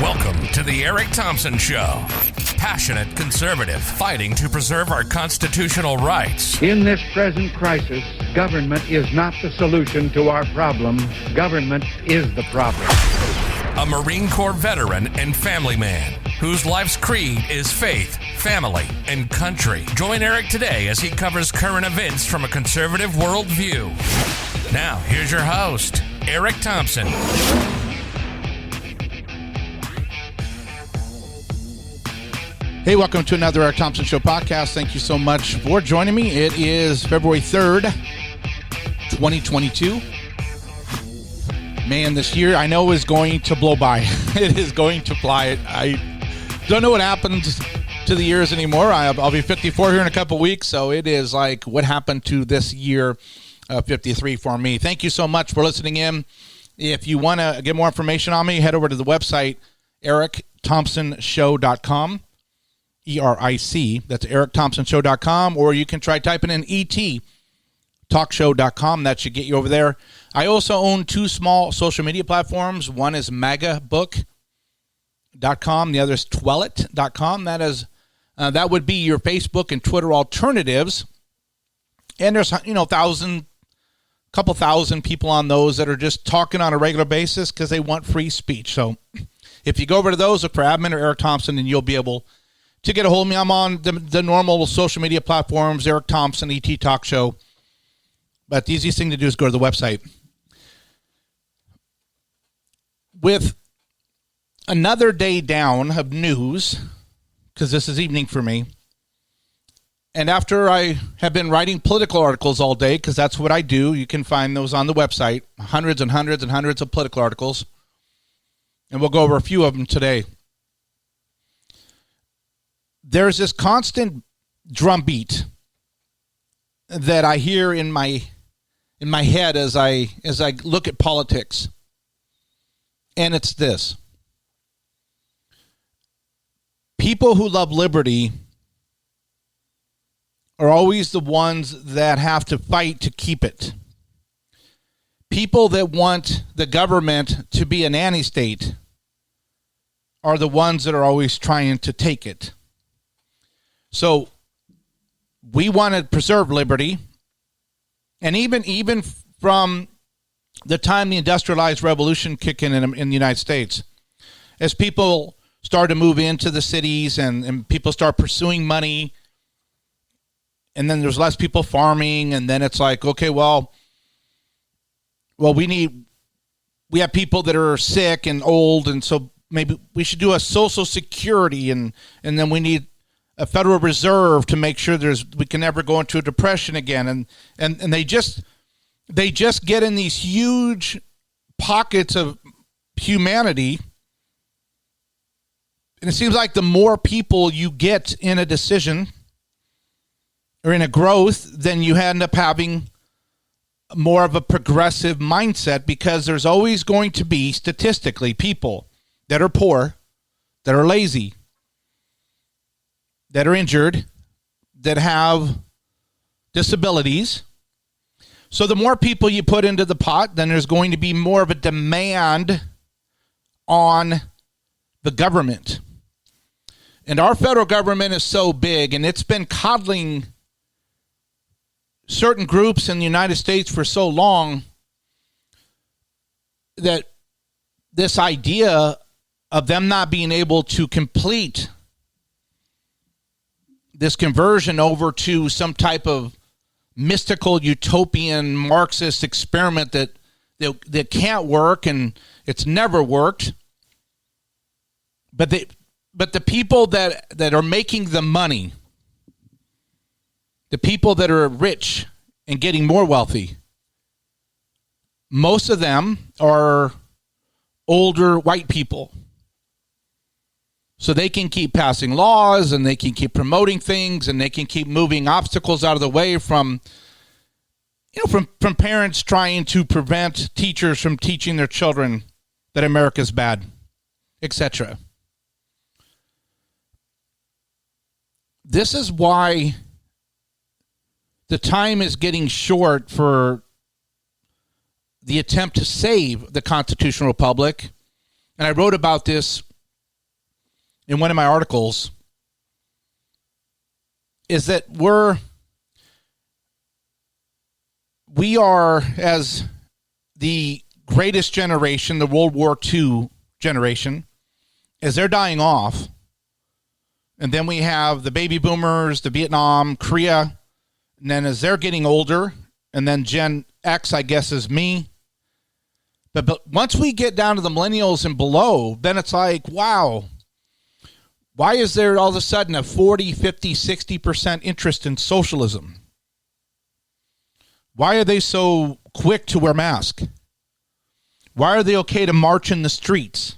Welcome to the Eric-Thompson Show. Passionate conservative fighting to preserve our constitutional rights. In this present crisis, government is not the solution to our problem. Government is the problem. A Marine Corps veteran and family man whose life's creed is faith, family, and country. Join Eric today as he covers current events from a conservative worldview. Now, here's your host, Eric Thompson. Hey, welcome to another Eric Thompson Show podcast. Thank you so much for joining me. It is February 3rd, 2022. Man, this year I know is going to blow by. It is going to fly. I don't know what happens to the years anymore. I'll be 54 here in a couple weeks, so it is like what happened to this year, 53 for me. Thank you so much for listening in. If you want to get more information on me, head over to the website, eric-thompsonshow.com. ERIC, that's eric-thompsonshow.com, or you can try typing in talkshow.com. That should get you over there. I also own two small social media platforms. One is magabook.com. The other is twellet.com. That would be your Facebook and Twitter alternatives. And there's, couple thousand people on those that are just talking on a regular basis because they want free speech. So if you go over to those, look for admin or Eric Thompson, and you'll be able to get a hold of me. I'm on the normal social media platforms, Eric Thompson, ET Talk Show. But the easiest thing to do is go to the website. With another day down of news, because this is evening for me, and after I have been writing political articles all day, because that's what I do, you can find those on the website, hundreds and hundreds and hundreds of political articles, and we'll go over a few of them today. There's this constant drumbeat that I hear in my head as I look at politics. And it's this. People who love liberty are always the ones that have to fight to keep it. People that want the government to be a nanny state are the ones that are always trying to take it. So we want to preserve liberty, and even from the time the industrialized revolution kicked in the United States, as people start to move into the cities and people start pursuing money, and then there's less people farming, and then it's like, okay, well, we have people that are sick and old, and so maybe we should do a social security, and then we need a Federal Reserve to make sure we can never go into a depression again. And they just get in these huge pockets of humanity. And it seems like the more people you get in a decision or in a growth, then you end up having more of a progressive mindset, because there's always going to be, statistically, people that are poor, that are lazy, that are injured, that have disabilities. So the more people you put into the pot, then there's going to be more of a demand on the government. And our federal government is so big, and it's been coddling certain groups in the United States for so long, that this idea of them not being able to complete this conversion over to some type of mystical utopian Marxist experiment that can't work, and it's never worked. But the people that are making the money, the people that are rich and getting more wealthy, most of them are older white people. So they can keep passing laws, and they can keep promoting things, and they can keep moving obstacles out of the way from parents trying to prevent teachers from teaching their children that America's bad, etc. This is why the time is getting short for the attempt to save the constitutional republic. And I wrote about this in one of my articles is that we are, as the greatest generation, the World War II generation, as they're dying off, and then we have the baby boomers, the Vietnam, Korea, and then as they're getting older, and then Gen X, I guess, is me. But once we get down to the millennials and below, then it's like, wow, why is there all of a sudden a 40, 50, 60% interest in socialism? Why are they so quick to wear masks? Why are they okay to march in the streets?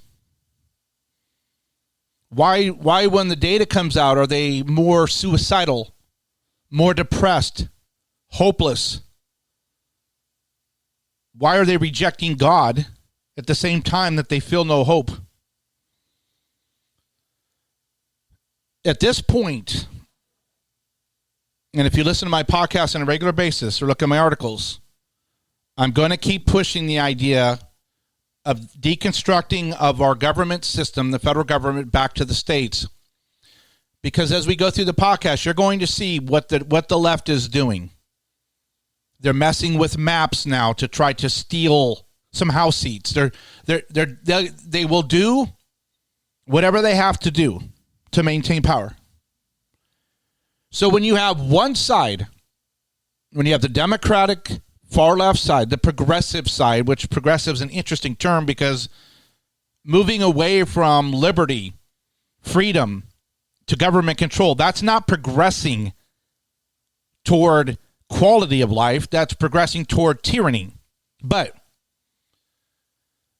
Why when the data comes out, are they more suicidal, more depressed, hopeless? Why are they rejecting God at the same time that they feel no hope? At this point, and if you listen to my podcast on a regular basis or look at my articles, I'm going to keep pushing the idea of deconstructing of our government system, the federal government, back to the states. Because as we go through the podcast, you're going to see what the left is doing. They're messing with maps now to try to steal some House seats. They will do whatever they have to do to maintain power. So when you have one side, when you have the Democratic far left side, the progressive side, which progressive is an interesting term because moving away from liberty, freedom to government control, that's not progressing toward quality of life, that's progressing toward tyranny. But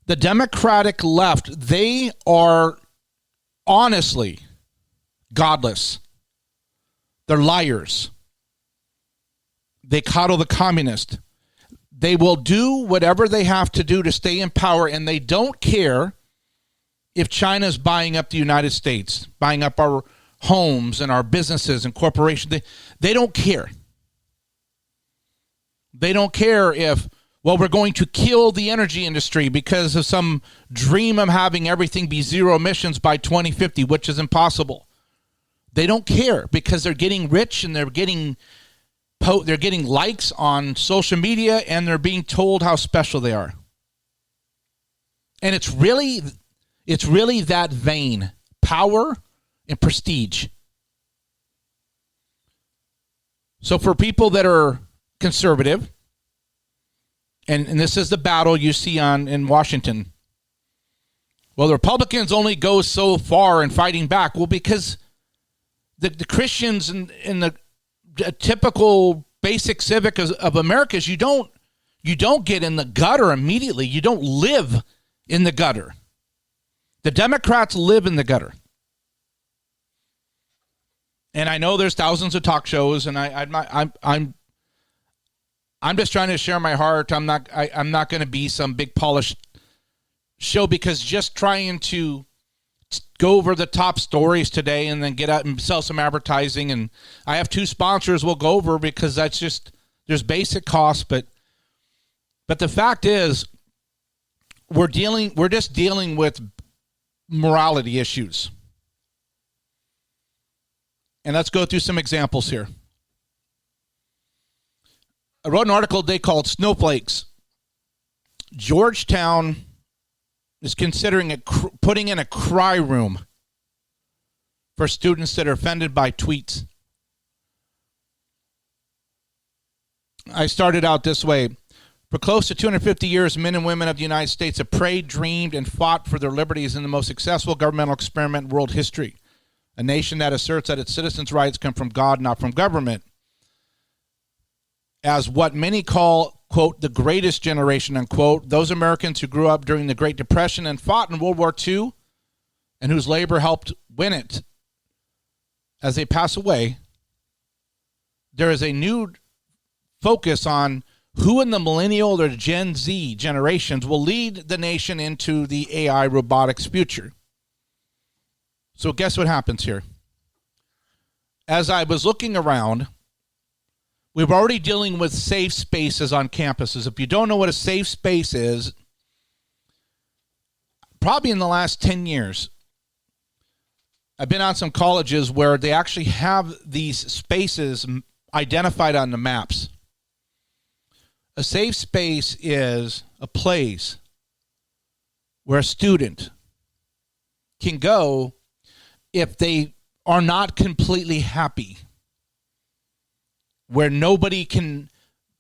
the Democratic left, they are honestly godless. They're liars. They coddle the communist. They will do whatever they have to do to stay in power, and they don't care if China's buying up the United States, buying up our homes and our businesses and corporations. They don't care. They don't care if, well, we're going to kill the energy industry because of some dream of having everything be zero emissions by 2050, which is impossible. They don't care because they're getting rich and they're getting likes on social media and they're being told how special they are. And it's really that vain, power and prestige. So for people that are conservative, and this is the battle you see in Washington. Well, the Republicans only go so far in fighting back. Well, because the Christians in the typical basic civic of America is you don't get in the gutter immediately. You don't live in the gutter. The Democrats live in the gutter. And I know there's thousands of talk shows, and I'm just trying to share my heart. I'm not going to be some big polished show because just trying to go over the top stories today and then get out and sell some advertising. And I have 2 sponsors we'll go over because that's just, there's basic costs. But the fact is we're just dealing with morality issues. And let's go through some examples here. I wrote an article today called Snowflakes. Georgetown is considering putting in a cry room for students that are offended by tweets. I started out this way. For close to 250 years, men and women of the United States have prayed, dreamed, and fought for their liberties in the most successful governmental experiment in world history. A nation that asserts that its citizens' rights come from God, not from government. As what many call, quote, the greatest generation, unquote, those Americans who grew up during the Great Depression and fought in World War II and whose labor helped win it, as they pass away, there is a new focus on who in the millennial or Gen Z generations will lead the nation into the AI robotics future. So guess what happens here? As I was looking around, we're already dealing with safe spaces on campuses. If you don't know what a safe space is, probably in the last 10 years, I've been on some colleges where they actually have these spaces identified on the maps. A safe space is a place where a student can go if they are not completely happy, where nobody can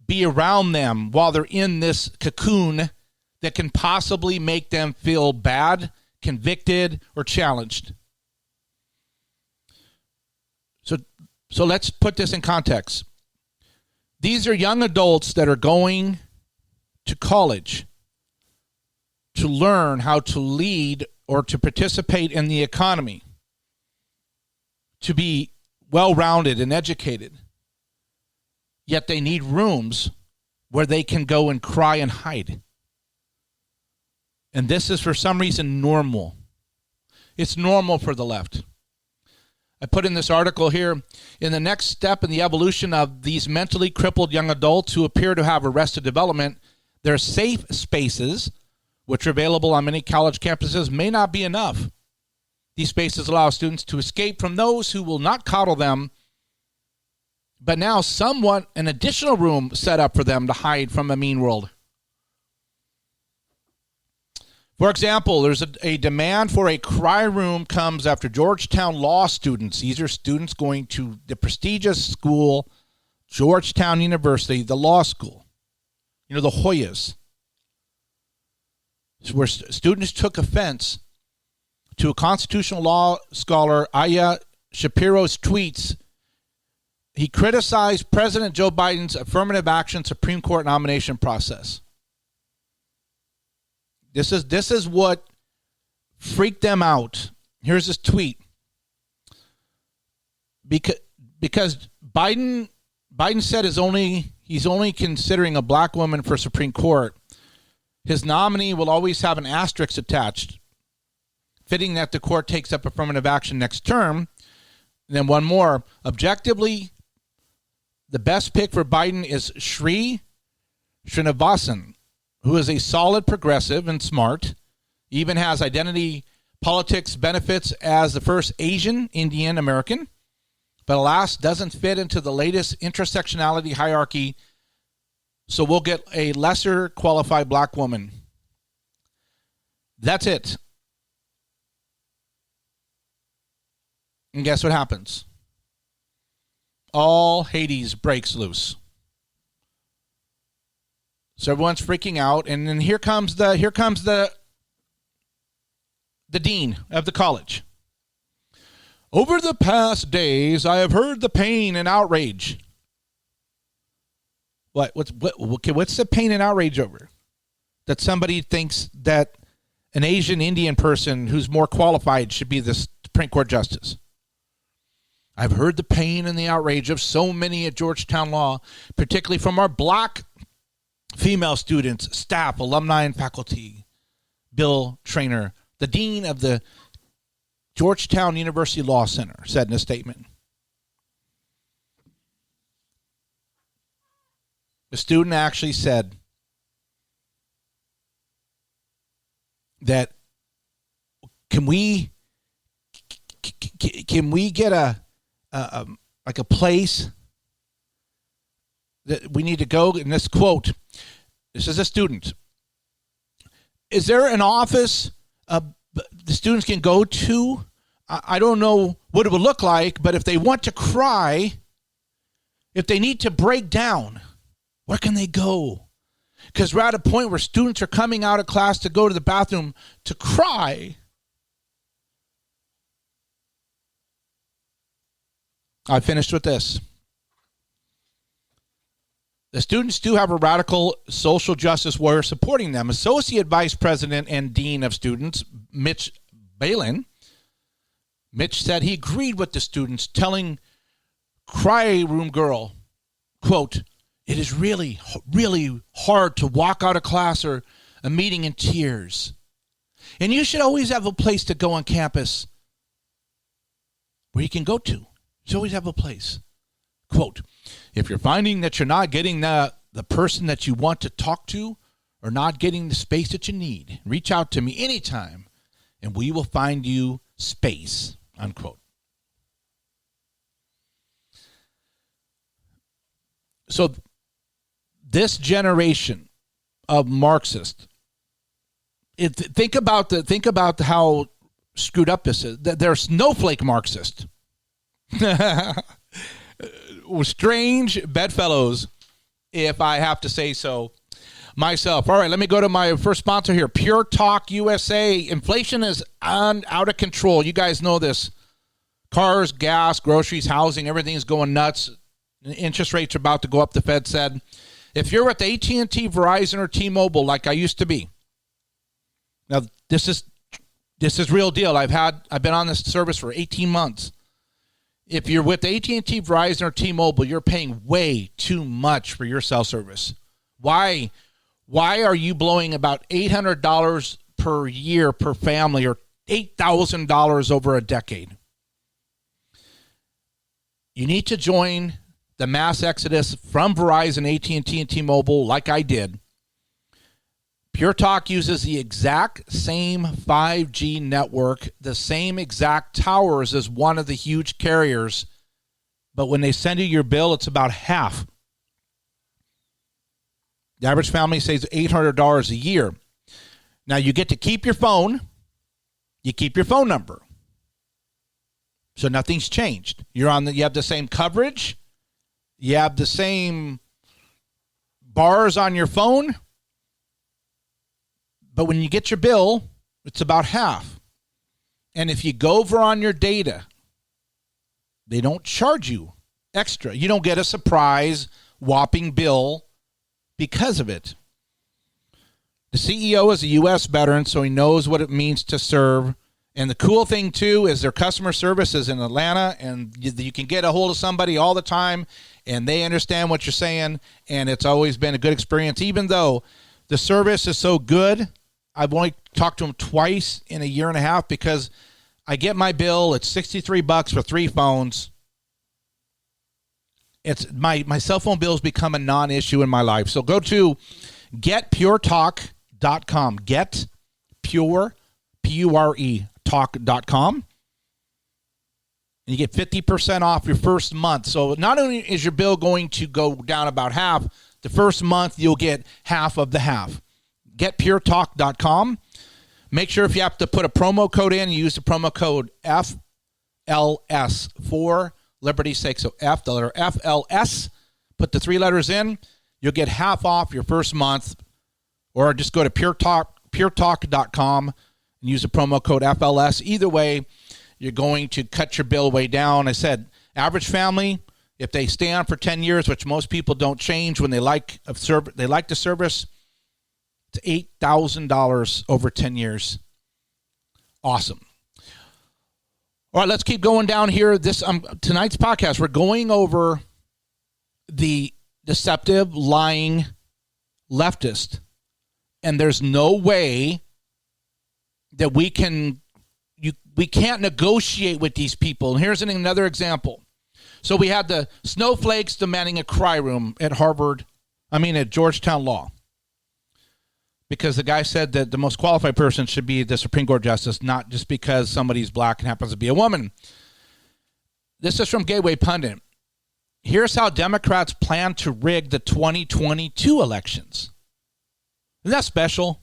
be around them while they're in this cocoon that can possibly make them feel bad, convicted, or challenged. So let's put this in context. These are young adults that are going to college to learn how to lead or to participate in the economy, to be well-rounded and educated. Yet they need rooms where they can go and cry and hide. And this is for some reason normal. It's normal for the left. I put in this article here, in the next step in the evolution of these mentally crippled young adults who appear to have arrested development, their safe spaces, which are available on many college campuses, may not be enough. These spaces allow students to escape from those who will not coddle them, but now somewhat an additional room set up for them to hide from a mean world. For example, there's a demand for a cry room comes after Georgetown law students. These are students going to the prestigious school, Georgetown University, the law school. You know, the Hoyas. Where students took offense to a constitutional law scholar, Aya Shapiro's tweets. He criticized President Joe Biden's affirmative action Supreme Court nomination process. This is what freaked them out. Here's his tweet. Because Biden said he's only considering a black woman for Supreme Court. His nominee will always have an asterisk attached, fitting that the court takes up affirmative action next term. And then one more. Objectively, the best pick for Biden is Sri Srinivasan, who is a solid progressive and smart, even has identity politics benefits as the first Asian Indian American, but alas, doesn't fit into the latest intersectionality hierarchy, so we'll get a lesser qualified black woman. That's it. And guess what happens? All Hades breaks loose. So everyone's freaking out, and then here comes the dean of the college. Over the past days, I have heard the pain and outrage. What's the pain and outrage over? That somebody thinks that an Asian Indian person who's more qualified should be the Supreme Court justice. I've heard the pain and the outrage of so many at Georgetown Law, particularly from our black female students, staff, alumni, and faculty. Bill Traynor, the dean of the Georgetown University Law Center, said in a statement. The student actually said that can we get a place that we need to go? In this quote, this is a student. Is there an office the students can go to? I don't know what it would look like, but if they want to cry, if they need to break down, where can they go? Because we're at a point where students are coming out of class to go to the bathroom to cry. I finished with this. The students do have a radical social justice warrior supporting them. Associate Vice President and Dean of Students, Mitch Balin. Mitch said he agreed with the students, telling Cry Room Girl, quote, "It is really, really hard to walk out of class or a meeting in tears. And you should always have a place to go on campus where you can go to. You should always have a place. Quote, if you're finding that you're not getting the person that you want to talk to or not getting the space that you need, reach out to me anytime and we will find you space." unquote. So this generation of Marxists, think about how screwed up this is. They're snowflake Marxist. Strange bedfellows, if I have to say so myself. All right, let me go to my first sponsor here, Pure Talk USA. Inflation is out of control. You guys know this. Cars, gas, groceries, housing, everything's going nuts. Interest rates are about to go up, the Fed said. If you're with AT&T, Verizon, or T-Mobile like I used to be, now this is real deal. I've been on this service for 18 months. If you're with AT&T, Verizon, or T-Mobile, you're paying way too much for your cell service. Why are you blowing about $800 per year per family, or $8,000 over a decade? You need to join the mass exodus from Verizon, AT&T, and T-Mobile like I did. Pure Talk uses the exact same 5G network, the same exact towers as one of the huge carriers, but when they send you your bill, it's about half. The average family saves $800 a year. Now, you get to keep your phone. You keep your phone number. So nothing's changed. You have the same coverage. You have the same bars on your phone. But when you get your bill, it's about half. And if you go over on your data, they don't charge you extra. You don't get a surprise whopping bill because of it. The CEO is a U.S. veteran, so he knows what it means to serve. And the cool thing, too, is their customer service is in Atlanta, and you can get a hold of somebody all the time, and they understand what you're saying, and it's always been a good experience. Even though the service is so good, I've only talked to them twice in a year and a half because I get my bill. It's $63 for 3 phones. It's my cell phone bill has become a non-issue in my life. So go to getpuretalk.com. Get pure, P-U-R-E, talk.com. And you get 50% off your first month. So not only is your bill going to go down about half, the first month you'll get half of the half. GetPureTalk.com. Make sure if you have to put a promo code in, you use the promo code FLS for liberty's sake. So F, the letter FLS, put the 3 letters in, you'll get half off your first month. Or just go to puretalk.com and use the promo code FLS. Either way, you're going to cut your bill way down. I said, average family, if they stay on for 10 years, which most people don't change when they like the service, it's $8,000 over 10 years. Awesome. All right, let's keep going down here. Tonight's podcast, we're going over the deceptive, lying leftist. And there's no way that we can't negotiate with these people. And here's another example. So we had the snowflakes demanding a cry room at Georgetown Law. Because the guy said that the most qualified person should be the Supreme Court justice, not just because somebody's black and happens to be a woman. This is from Gateway Pundit. Here's how Democrats plan to rig the 2022 elections. Isn't that special?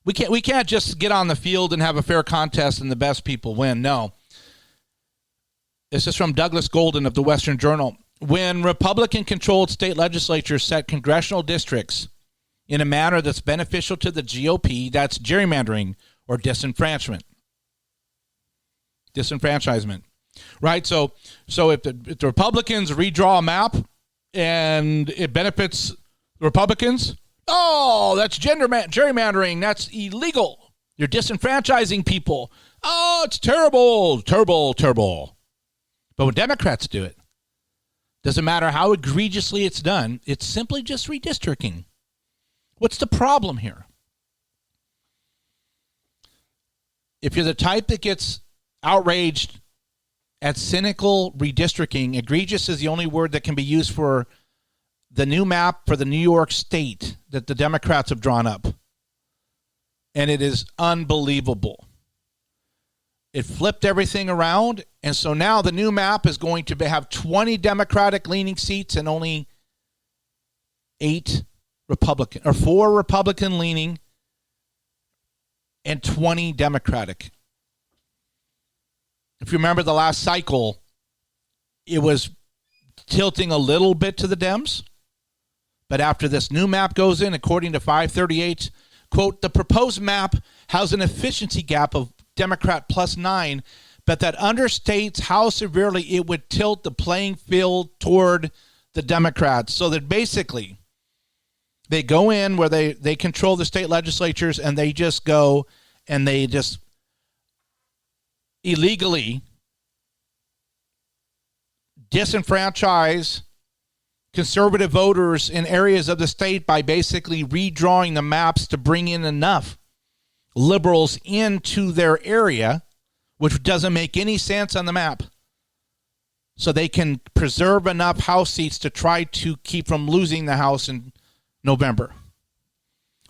We can't just get on the field and have a fair contest and the best people win. No. This is from Douglas Golden of the Western Journal. When Republican-controlled state legislatures set congressional districts in a manner that's beneficial to the GOP, that's gerrymandering or disenfranchisement. Right? So if the Republicans redraw a map and it benefits the Republicans, that's gerrymandering. That's illegal. You're disenfranchising people. Oh, it's terrible, terrible, terrible. But when Democrats do it, doesn't matter how egregiously it's done, it's simply just redistricting. What's the problem here? If you're the type that gets outraged at cynical redistricting, egregious is the only word that can be used for the new map for the New York State that the Democrats have drawn up. And it is unbelievable. It flipped everything around, and so now the new map is going to have 20 Democratic-leaning seats and only 8 Republican, or 4 Republican-leaning and 20 Democratic. If you remember the last cycle, it was tilting a little bit to the Dems, but after this new map goes in, according to 538, quote, the proposed map has an efficiency gap of Democrat plus 9, but that understates how severely it would tilt the playing field toward the Democrats. So that basically they go in where they control the state legislatures, and they just go and they just illegally disenfranchise conservative voters in areas of the state by basically redrawing the maps to bring in enough liberals into their area, which doesn't make any sense on the map, so they can preserve enough House seats to try to keep from losing the House in November.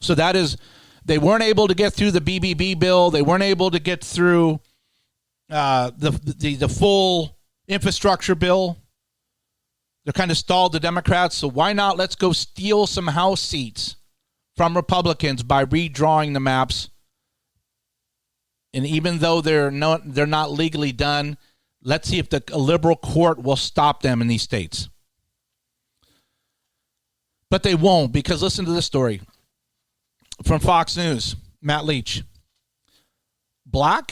So that is, they weren't able to get through the BBB bill. They weren't able to get through the full infrastructure bill. They're kind of stalled, the Democrats. So why not? Let's go steal some House seats from Republicans by redrawing the maps. And even though they're not legally done, let's see if a liberal court will stop them in these states. But they won't, because listen to this story from Fox News, Matt Leach. Black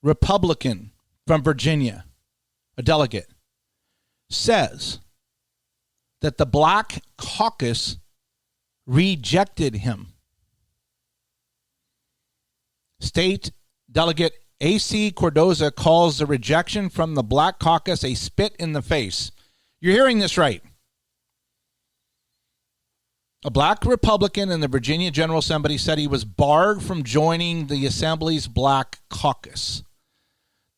Republican from Virginia, a delegate, says that the Black Caucus rejected him. State Delegate A.C. Cordoza calls the rejection from the Black Caucus a spit in the face. You're hearing this right. A black Republican in the Virginia General Assembly said he was barred from joining the Assembly's Black Caucus.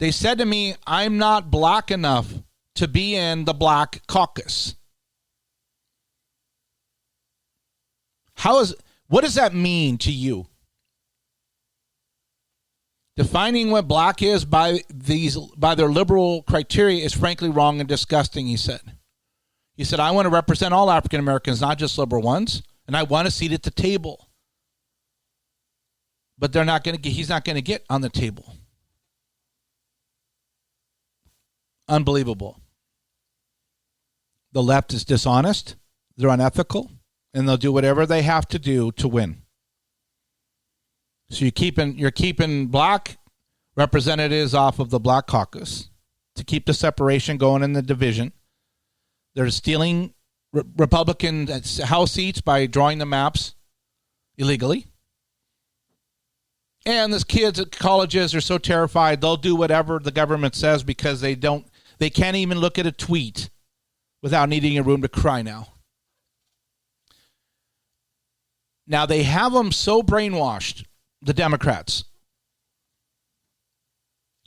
They said to me, I'm not black enough to be in the Black Caucus. What does that mean to you? Defining what black is by their liberal criteria is frankly wrong and disgusting, he said. He said, I want to represent all African Americans, not just liberal ones, and I want a seat at the table. But he's not going to get on the table. Unbelievable. The left is dishonest, they're unethical, and they'll do whatever they have to do to win. So you're keeping black representatives off of the Black Caucus to keep the separation going in the division. They're stealing Republican House seats by drawing the maps illegally. And these kids at colleges are so terrified they'll do whatever the government says because they can't even look at a tweet without needing a room to cry now. Now they have them so brainwashed, the Democrats,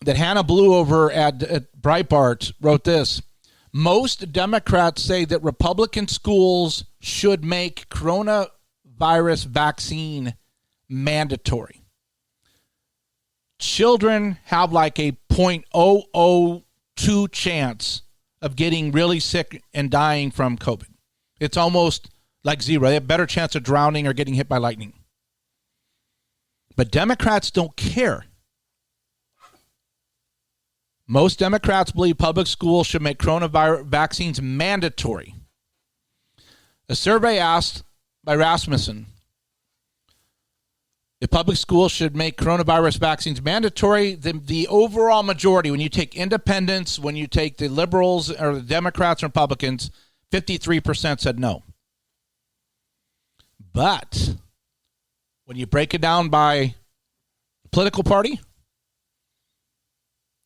that Hannah Blue over at Breitbart wrote this. Most Democrats say that Republican schools should make coronavirus vaccine mandatory. Children have like a 0.002 chance of getting really sick and dying from COVID. It's almost like zero. They have a better chance of drowning or getting hit by lightning. But Democrats don't care. Most Democrats believe public schools should make coronavirus vaccines mandatory. A survey asked by Rasmussen if public schools should make coronavirus vaccines mandatory. The overall majority, when you take independents, when you take the liberals or the Democrats and Republicans, 53% said no. But when you break it down by political party,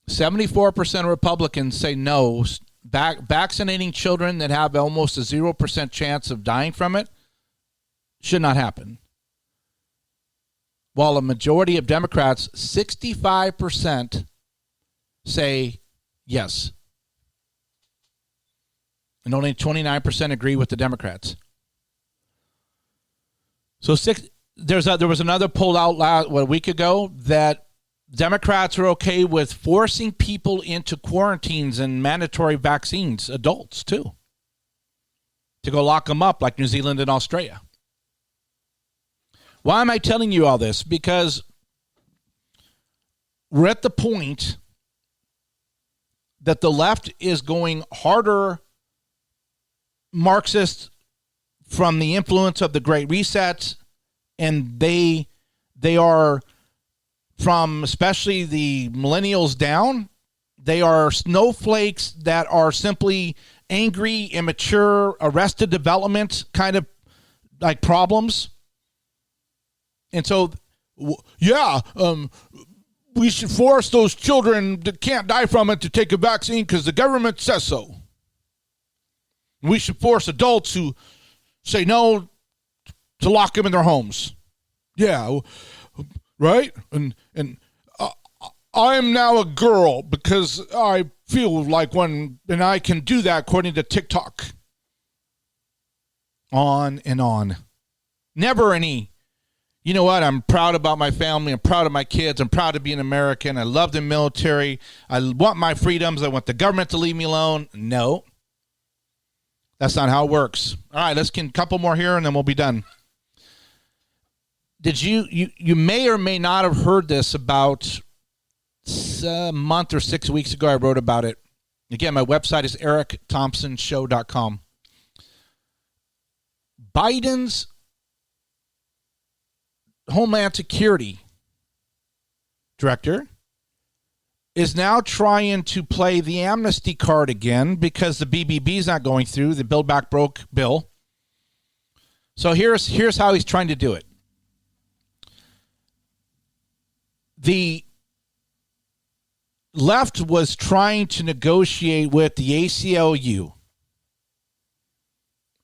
74% of Republicans say no. Vaccinating children that have almost a 0% chance of dying from it should not happen. While a majority of Democrats, 65%, say yes. And only 29% agree with the Democrats. So there was another poll out a week ago that Democrats are okay with forcing people into quarantines and mandatory vaccines, adults too, to go lock them up like New Zealand and Australia. Why am I telling you all this? Because we're at the point that the left is going harder Marxist from the influence of the Great Reset, and they are, from especially the millennials down, they are snowflakes that are simply angry, immature, arrested development kind of like problems. And so, we should force those children that can't die from it to take a vaccine because the government says so. We should force adults who say no to lock them in their homes. Yeah, right? And I'm now a girl because I feel like one, and I can do that according to TikTok. On and on. Never any. You know what? I'm proud about my family. I'm proud of my kids. I'm proud to be an American. I love the military. I want my freedoms. I want the government to leave me alone. No. That's not how it works. All right, let's get a couple more here and then we'll be done. Did you may or may not have heard this about a month or 6 weeks ago. I wrote about it. Again, my website is eric-thompson-show.com. Biden's Homeland Security Director is now trying to play the amnesty card again because the BBB is not going through, the Build Back Broke bill. So here's how he's trying to do it. The left was trying to negotiate with the ACLU,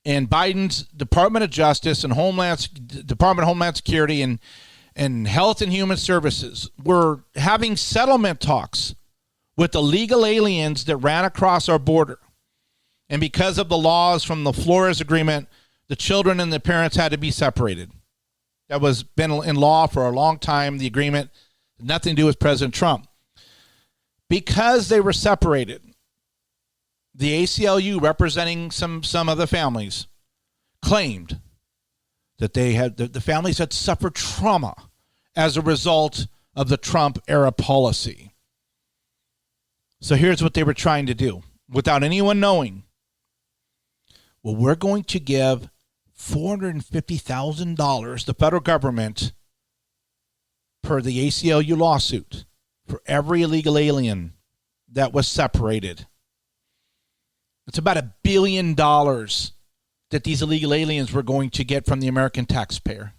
and Biden's Department of Justice and Department of Homeland Security and Health and Human Services were having settlement talks with illegal aliens that ran across our border. And because of the laws from the Flores Agreement, the children and the parents had to be separated. That was been in law for a long time. The agreement had nothing to do with President Trump. Because they were separated, the ACLU, representing some of the families, claimed that the families had suffered trauma as a result of the Trump era policy. So here's what they were trying to do without anyone knowing. Well, we're going to give $450,000, the federal government, per the ACLU lawsuit, for every illegal alien that was separated. It's about $1 billion that these illegal aliens were going to get from the American taxpayer.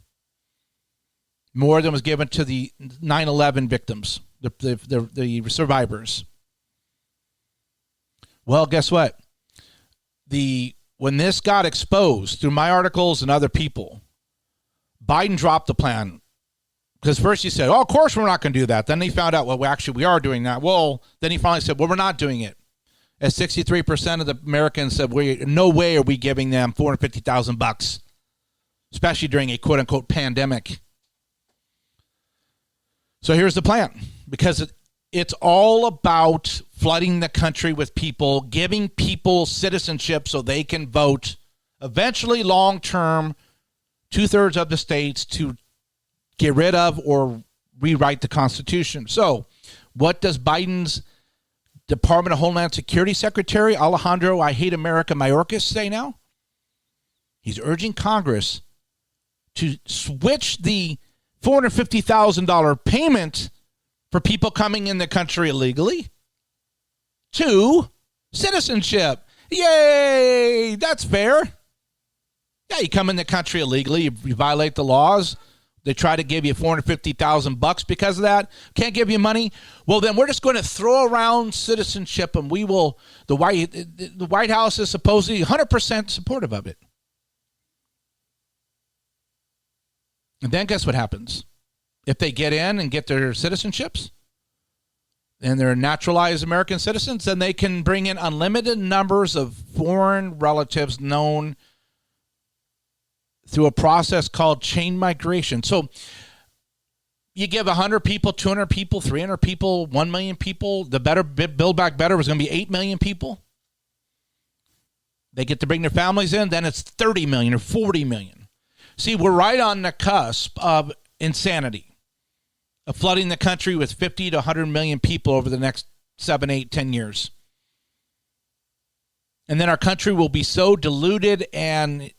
More than was given to the 9/11 victims, the survivors. Well, guess what? When this got exposed through my articles and other people, Biden dropped the plan. Because first he said, of course we're not going to do that. Then he found out, we are doing that. Well, then he finally said, we're not doing it. As 63% of the Americans said, no way are we giving them $450,000, especially during a quote-unquote pandemic. So here's the plan. Because it's all about flooding the country with people, giving people citizenship so they can vote, eventually long-term, 2/3 of the states to get rid of or rewrite the Constitution. So what does Biden's Department of Homeland Security Secretary Alejandro I Hate America Mayorkas say now? He's urging Congress to switch the $450,000 payment for people coming in the country illegally to citizenship. Yay! That's fair. Yeah, you come in the country illegally, you violate the laws. They try to give you $450,000 because of that. Can't give you money. Well, then we're just going to throw around citizenship, and we will. The White House is supposedly 100% supportive of it. And then guess what happens? If they get in and get their citizenships and they're naturalized American citizens, then they can bring in unlimited numbers of foreign relatives known through a process called chain migration. So you give 100 people, 200 people, 300 people, 1 million people, the better Build Back Better was going to be 8 million people. They get to bring their families in, then it's 30 million or 40 million. See, we're right on the cusp of insanity, of flooding the country with 50 to 100 million people over the next 7, 8, 10 years. And then our country will be so diluted and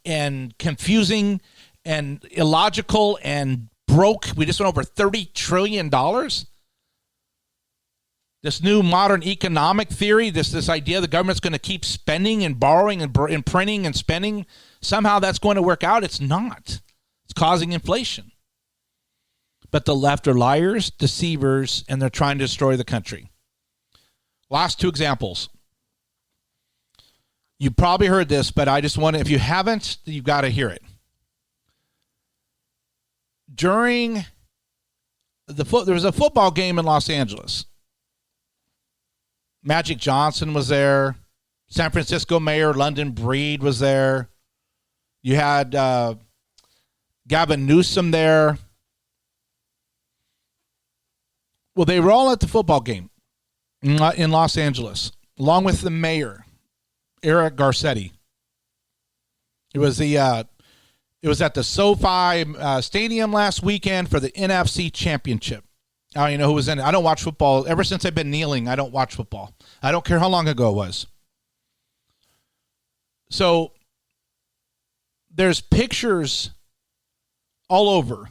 confusing and illogical and broke. We just went over $30 trillion. This new modern economic theory, this idea the government's going to keep spending and borrowing and printing and spending, somehow that's going to work out. It's not. It's causing inflation. But the left are liars, deceivers, and they're trying to destroy the country. Last two examples. You probably heard this, but I just want to, if you haven't, you've got to hear it. During there was a football game in Los Angeles. Magic Johnson was there. San Francisco Mayor London Breed was there. You had Gavin Newsom there. Well, they were all at the football game in Los Angeles, along with the mayor, Eric Garcetti. It was at the SoFi Stadium last weekend for the NFC Championship. I don't even know who was in it. I don't watch football. Ever since I've been kneeling, I don't watch football. I don't care how long ago it was. So there's pictures all over.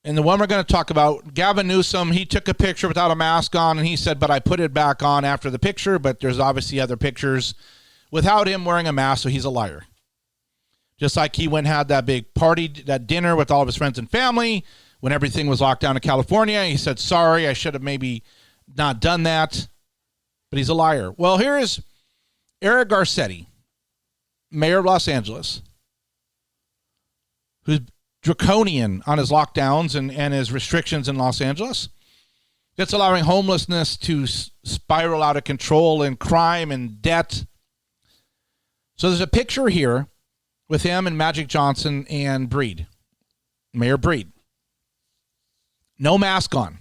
And the one we're going to talk about, Gavin Newsom, he took a picture without a mask on, and he said, but I put it back on after the picture, but there's obviously other pictures without him wearing a mask, so he's a liar. Just like he went and had that big party, that dinner with all of his friends and family when everything was locked down in California. He said, sorry, I should have maybe not done that, but he's a liar. Well, here is Eric Garcetti, mayor of Los Angeles, who's draconian on his lockdowns and his restrictions in Los Angeles. That's allowing homelessness to spiral out of control and crime and debt. So there's a picture here with him and Magic Johnson and Breed, Mayor Breed. No mask on.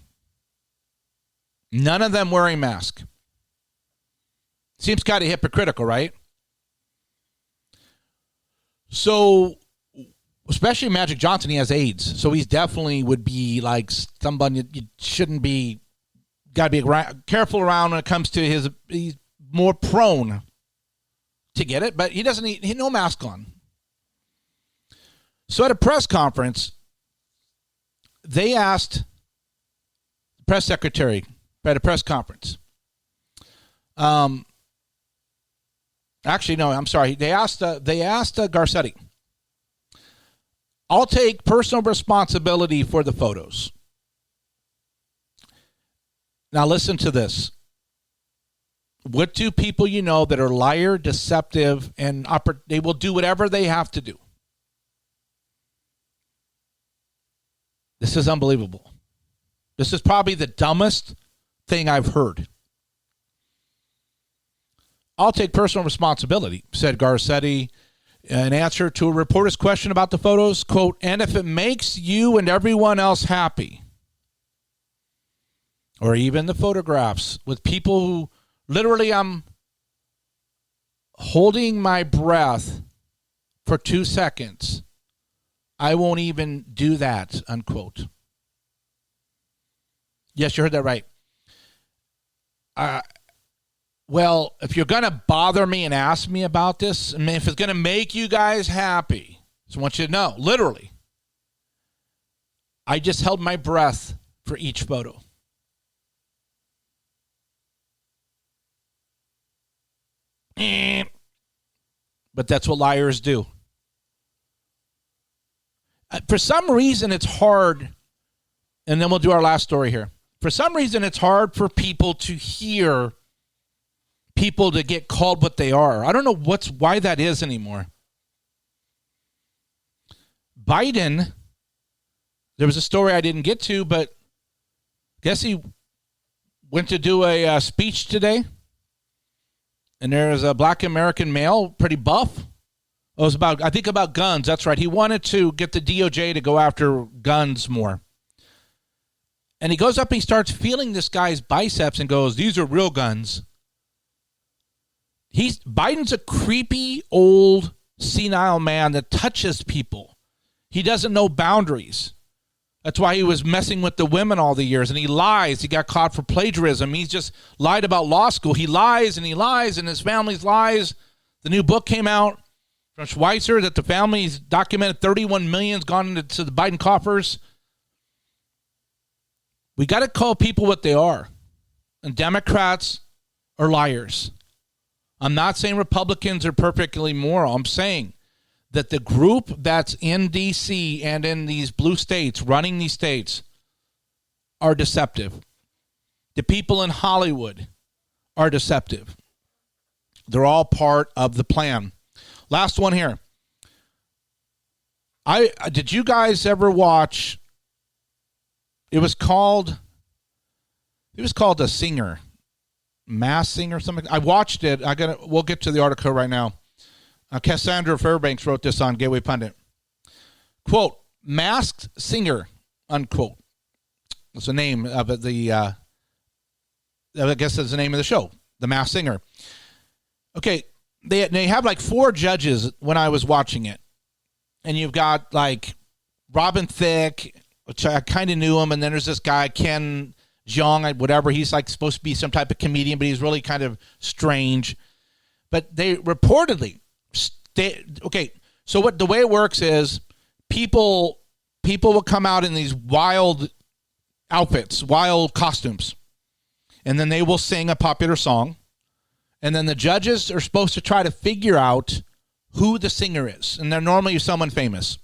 None of them wearing mask. Seems kind of hypocritical, right? So, especially Magic Johnson, he has AIDS. So he's definitely would be like somebody you shouldn't be, got to be careful around when it comes to he's more prone to get it, but he doesn't he no mask on. So at a press conference, they asked the press secretary at a press conference. Actually, no, I'm sorry. They asked Garcetti, I'll take personal responsibility for the photos. Now listen to this. What do people you know that are liar, deceptive, and they will do whatever they have to do? This is unbelievable. This is probably the dumbest thing I've heard. I'll take personal responsibility, said Garcetti in answer to a reporter's question about the photos. Quote, and if it makes you and everyone else happy, or even the photographs with people who literally I'm holding my breath for 2 seconds, I won't even do that, unquote. Yes, you heard that right. Well, if you're going to bother me and ask me about this, I mean, if it's going to make you guys happy, so I want you to know, literally, I just held my breath for each photo. But that's what liars do. For some reason, it's hard, and then we'll do our last story here. For some reason, it's hard for people to hear people to get called what they are. I don't know why that is anymore. Biden, there was a story I didn't get to, but I guess he went to do a speech today, and there was a black American male, pretty buff. It was about guns. That's right. He wanted to get the DOJ to go after guns more. And he goes up and he starts feeling this guy's biceps and goes, these are real guns. Biden's a creepy, old, senile man that touches people. He doesn't know boundaries. That's why he was messing with the women all the years. And he lies. He got caught for plagiarism. He's just lied about law school. He lies and his family's lies. The new book came out from Schweitzer that the family's documented $31 million's gone into the Biden coffers. We got to call people what they are. And Democrats are liars. I'm not saying Republicans are perfectly moral. I'm saying that the group that's in D.C. and in these blue states, running these states, are deceptive. The people in Hollywood are deceptive. They're all part of the plan. Last one here. Did you guys ever watch? It was called The Singer, Masked Singer, something. I watched it. We'll get to the article right now. Cassandra Fairbanks wrote this on Gateway Pundit. Quote, Masked Singer, unquote. That's the name of it. I guess that's the name of the show, The Masked Singer. Okay, they have like 4 judges when I was watching it. And you've got like Robin Thicke, which I kind of knew him, and then there's this guy, Ken Jeong, whatever. He's like supposed to be some type of comedian, but he's really kind of strange. But they reportedly, so the way it works is people will come out in these wild outfits, wild costumes, and then they will sing a popular song, and then the judges are supposed to try to figure out who the singer is, and they're normally someone famous.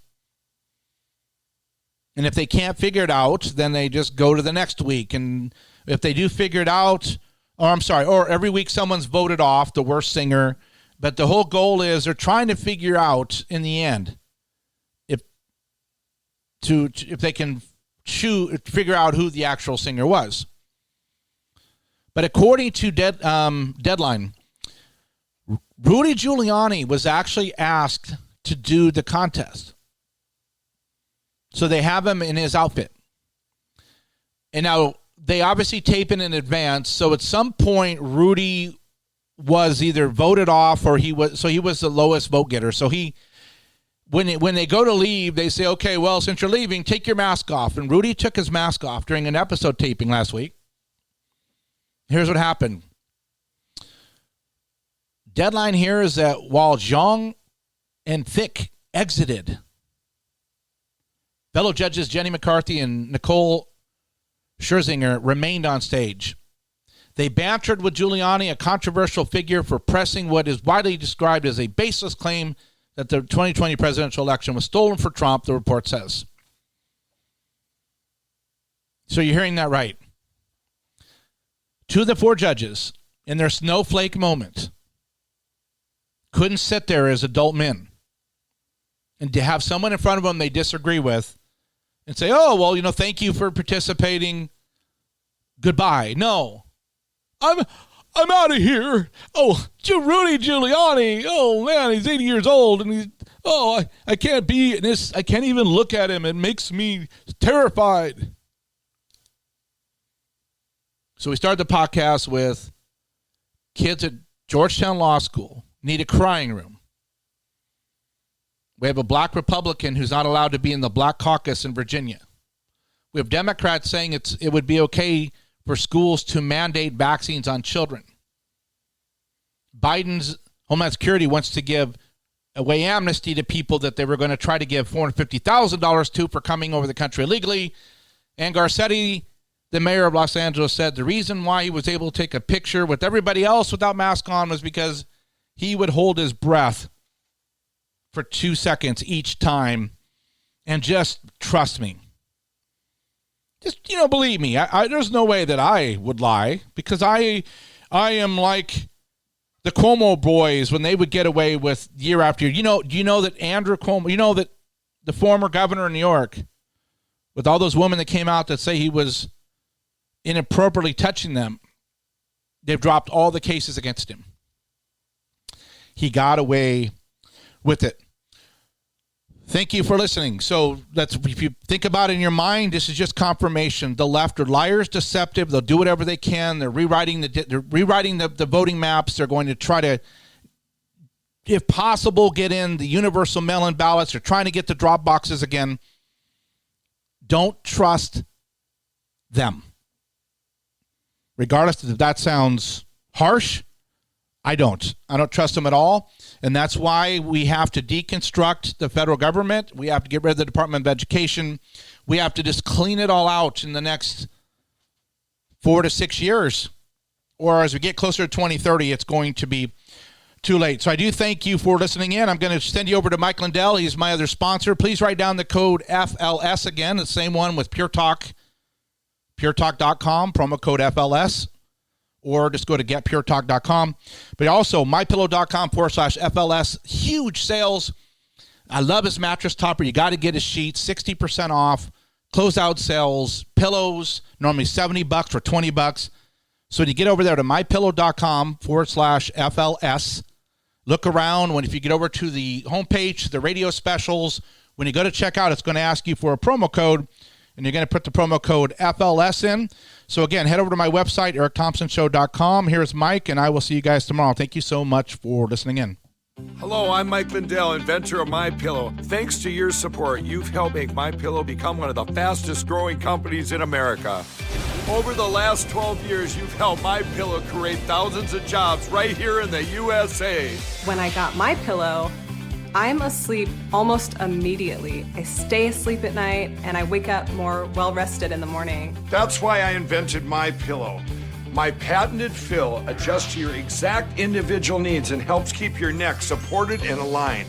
And if they can't figure it out, then they just go to the next week. And if they do figure it out, or every week someone's voted off, the worst singer. But the whole goal is they're trying to figure out in the end if they can figure out who the actual singer was. But according to Deadline, Rudy Giuliani was actually asked to do the contest. So they have him in his outfit. And now they obviously tape it in advance. So at some point, Rudy was either voted off or he was the lowest vote getter. So when they go to leave, they say, okay, well, since you're leaving, take your mask off. And Rudy took his mask off during an episode taping last week. Here's what happened. Deadline here is that while Jeong and Thicke exited, fellow judges Jenny McCarthy and Nicole Scherzinger remained on stage. They bantered with Giuliani, a controversial figure, for pressing what is widely described as a baseless claim that the 2020 presidential election was stolen for Trump, the report says. So you're hearing that right. 2 of the 4 judges, in their snowflake moment, couldn't sit there as adult men and to have someone in front of them they disagree with and say, oh, well, thank you for participating. Goodbye. No. I'm out of here. Oh, Rudy Giuliani. Oh, man, he's 80 years old. And I can't be in this. I can't even look at him. It makes me terrified. So we started the podcast with kids at Georgetown Law School need a crying room. We have a black Republican who's not allowed to be in the Black Caucus in Virginia. We have Democrats saying it would be okay for schools to mandate vaccines on children. Biden's Homeland Security wants to give away amnesty to people that they were going to try to give $450,000 to for coming over the country illegally. And Garcetti, the mayor of Los Angeles, said the reason why he was able to take a picture with everybody else without mask on was because he would hold his breath for 2 seconds each time. And just trust me. Just, believe me. There's no way that I would lie, because I am like the Cuomo boys when they would get away with year after year. Do you know that Andrew Cuomo, that the former governor of New York, with all those women that came out that say he was inappropriately touching them, they've dropped all the cases against him. He got away with it. Thank you for listening. So if you think about it in your mind, this is just confirmation. The left are liars, deceptive. They'll do whatever they can. They're rewriting the voting maps. They're going to try to, if possible, get in the universal mail-in ballots. They're trying to get the drop boxes again. Don't trust them. Regardless if that sounds harsh, I don't trust them at all. And that's why we have to deconstruct the federal government. We have to get rid of the Department of Education. We have to just clean it all out in the next 4 to 6 years. Or as we get closer to 2030, it's going to be too late. So I do thank you for listening in. I'm going to send you over to Mike Lindell. He's my other sponsor. Please write down the code FLS again, the same one with Pure Talk, puretalk.com, promo code FLS. Or just go to getpuretalk.com. But also, mypillow.com/FLS. Huge sales. I love his mattress topper. You got to get his sheets. 60% off. Closeout sales. Pillows. Normally $70 for $20. So when you get over there to mypillow.com/FLS, look around. If you get over to the homepage, the radio specials, when you go to checkout, it's going to ask you for a promo code. And you're going to put the promo code FLS in. So, again, head over to my website, eric-thompson-show.com. Here's Mike, and I will see you guys tomorrow. Thank you so much for listening in. Hello, I'm Mike Lindell, inventor of MyPillow. Thanks to your support, you've helped make MyPillow become one of the fastest-growing companies in America. Over the last 12 years, you've helped MyPillow create thousands of jobs right here in the USA. When I got MyPillow, I'm asleep almost immediately. I stay asleep at night, and I wake up more well-rested in the morning. That's why I invented MyPillow. My patented fill adjusts to your exact individual needs and helps keep your neck supported and aligned.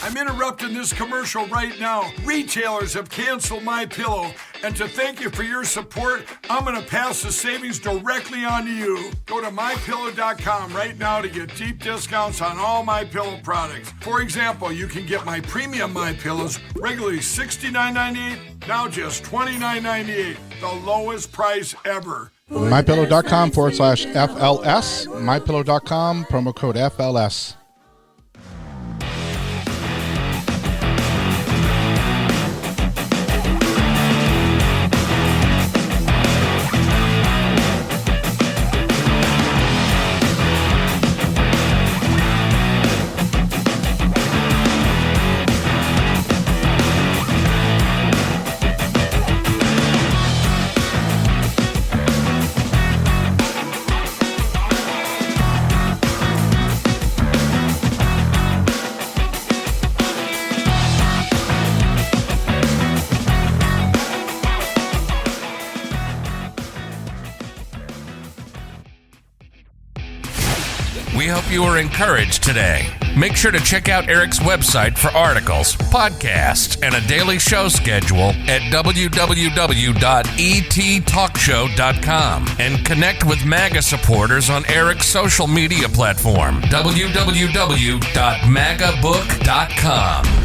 I'm interrupting this commercial right now. Retailers have canceled MyPillow, and to thank you for your support, I'm going to pass the savings directly on to you. Go to mypillow.com right now to get deep discounts on all MyPillow products. For example, you can get my premium MyPillows regularly $69.98, now just $29.98, the lowest price ever. mypillow.com/FLS, mypillow.com, promo code FLS. We hope you were encouraged today. Make sure to check out Eric's website for articles, podcasts, and a daily show schedule at www.ettalkshow.com and connect with MAGA supporters on Eric's social media platform, www.magabook.com.